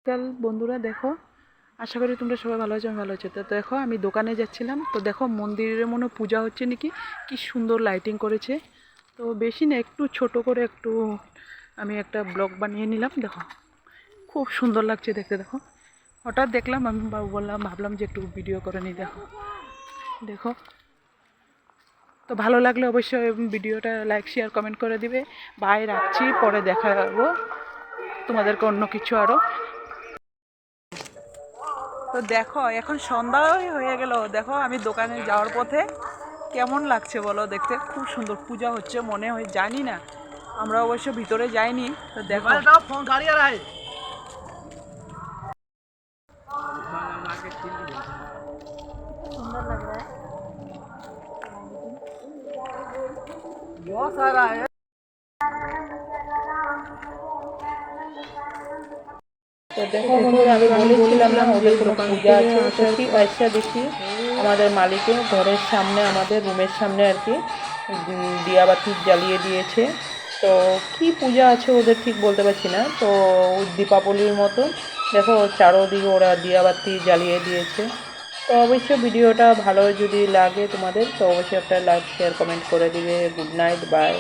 নমস্কার বন্ধুরা, দেখো আশা করি তোমরা সবাই ভালো আছো। আমি ভালো আছি। তো দেখো আমি দোকানে যাচ্ছিলাম, তো দেখো মন্দিরে মনে পূজা হচ্ছে নাকি, কি সুন্দর লাইটিং করেছে। তো বেশি না, একটু ছোট করে একটু আমি একটা ব্লগ বানিয়ে নিলাম। দেখো খুব সুন্দর লাগছে দেখতে। দেখো হঠাৎ দেখলাম, আমি ভাবলাম যে একটু ভিডিও করে নিই। দেখো দেখো তো ভালো লাগলে অবশ্যই ভিডিওটা লাইক শেয়ার কমেন্ট করে দিবে। বাই, রাখছি, পরে দেখা যাবো তোমাদেরকে অন্য কিছু আরও। তো দেখো এখন সন্ধ্যাই হয়ে গেল। দেখো আমি দোকানে যাওয়ার পথে কেমন লাগছে বলো দেখতে, খুব সুন্দর পূজা হচ্ছে মনে হয়, জানি না, আমরা অবশ্য ভিতরে যাইনি। তো দেখো সুন্দর লাগে। তো দেখো বন্ধুরা, আমি বলেছিলাম না ওদের কোনো পূজা আছে, তো ঠিক আইসা দেখি আমাদের মালিকে ঘরের সামনে, আমাদের রুমের সামনে আর কি দিয়াবাতি জ্বালিয়ে দিয়েছে। তো কি পূজা আছে ওদের ঠিক বলতে পারছি না। তো দীপাবলির মতো দেখো চারোদিকে ওরা দিয়াবাতি জ্বালিয়ে দিয়েছে। তো অবশ্যই ভিডিওটা ভালো যদি লাগে তোমাদের, তো অবশ্যই একটা লাইক শেয়ার কমেন্ট করে দিবে। Good night, by.